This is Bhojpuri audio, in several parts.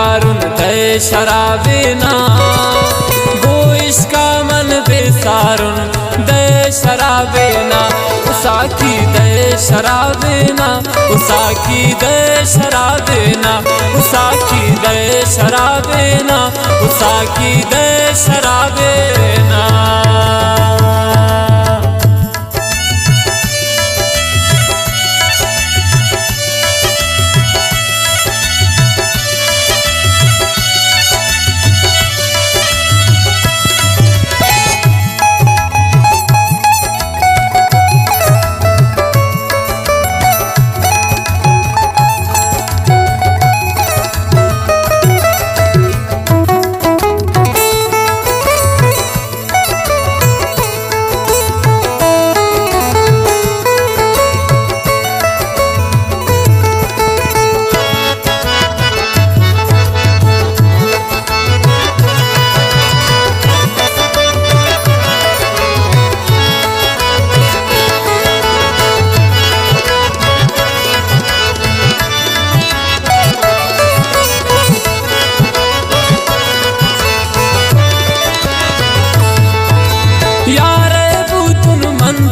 गारुन दय शराबेना, गोइश का मन बेसारुन दय शराबेना, उसाकी दय शराबेना, उसाकी दय शराबेना, उसाकी दय शराबेना, उसाकी दय शराबेना।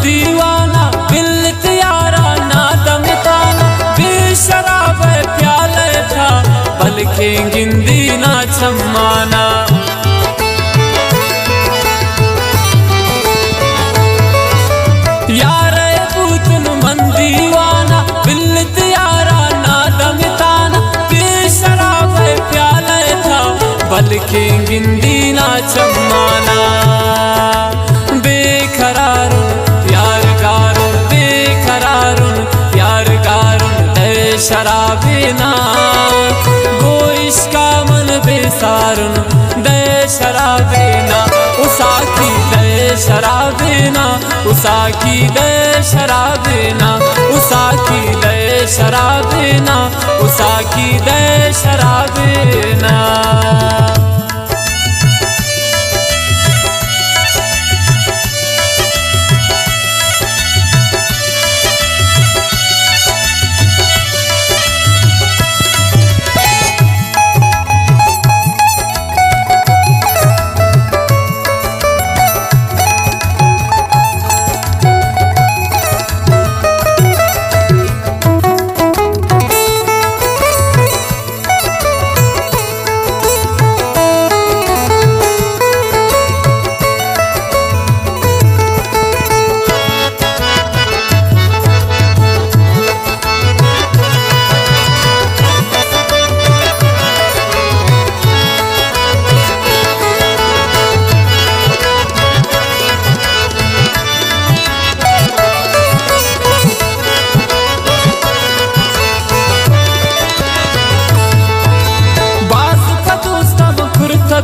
दीवाना बिल्त यारा ना दमताना, बेशराब प्याले था पलके गिंदी ना छम्माना। यारे पूतन मन दीवाना बिल्त यारा ना दमताना, बेशराब प्याले था पलके गिंदी ना छम्माना। बेकरारुन यार गारुन, बेकरारुन यार गारुन दय शराबेना, गोइश का मन बेसारुन दय शराबेना, उसाकी दय शराबेना, उसाकी दय शराबेना, उसाकी दय शराबेना, उसाकी दय शराबेना।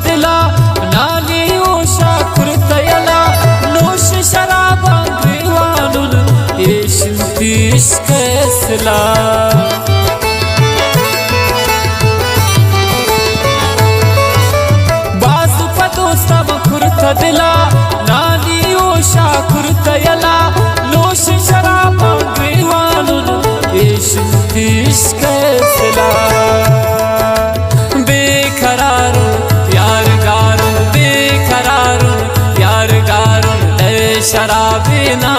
दिला नाली ओशा कुर्तयला, नोश शराबा दीवानुन येशिंतीश कैसला। बाज पदोस्ता कुर्ता दिला नाली ओशा कुर्तयला, नोश शराबा दीवानुन येशिंतीश कैसला। शराबेना,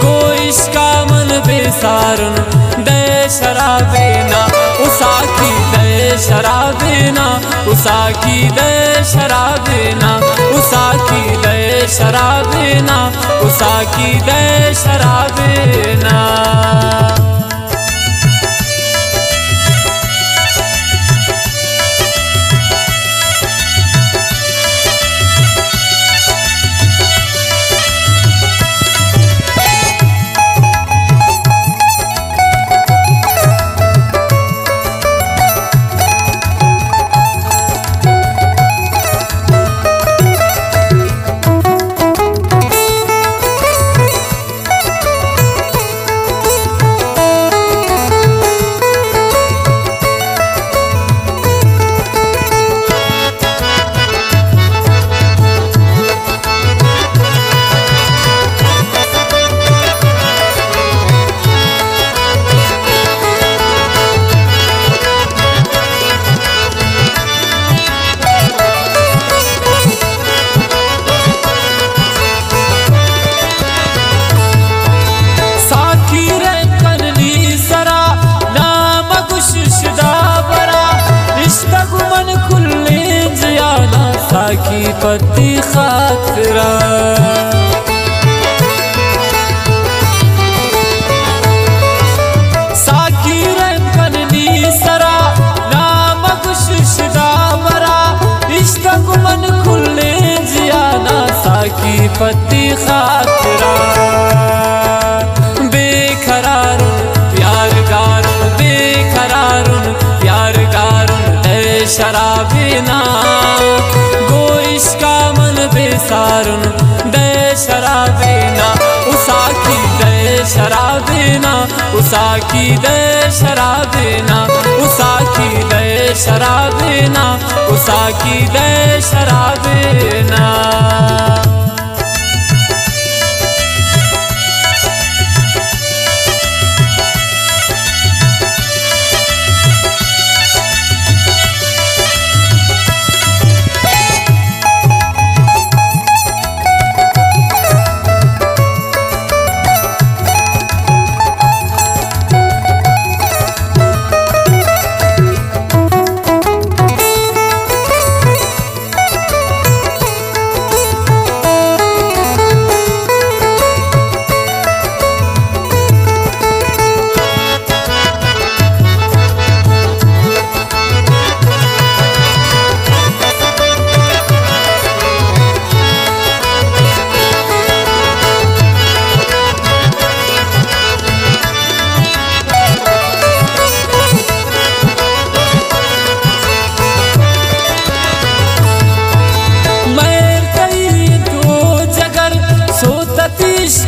गोइश का मन बेसारुन दय शराबेना, उसाकी दय शराबेना, उसाकी दय शराबेना, उसाकी दय शराबेना, उसाकी दय शराबेना। उसाकी पत्ती खातरा साकी रंकनी सरा नाम गुशिशदा वरा इश्क मन खुले जियाना साकी पत्ती खातरा बेखरारुन प्यार गारुन बेखरारुन प्यार गारुन दे शराबीना गोइश का मन बेसारुन दे शराबीना उसाकी दे शराबीना उसाकी दे शराबीना उसाकी दे शराबीना उसाकी दे शराबीना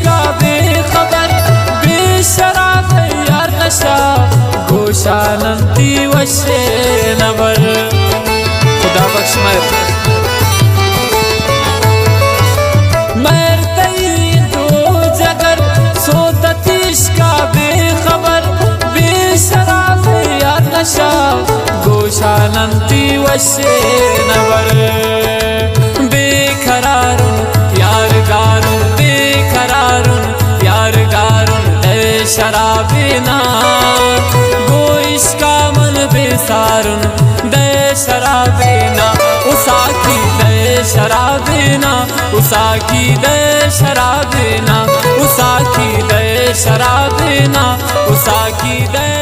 का बेखबर बेशराब यार नशा गोशानंती वशे नबर खुदा बख्श मर तई तो जगर सोततीश का बेखबर बेशराब यार नशा गोशानंती वशे नबर बेखरारुन प्यार गारुन बेखरारुन प्यार गारुन दे शराबीना गोइश का मन बेसारुन दे शराबीना उसाकी दे शराबीना उसाकी दे शराबीना उसाकी दे शराबीना उसाकी दे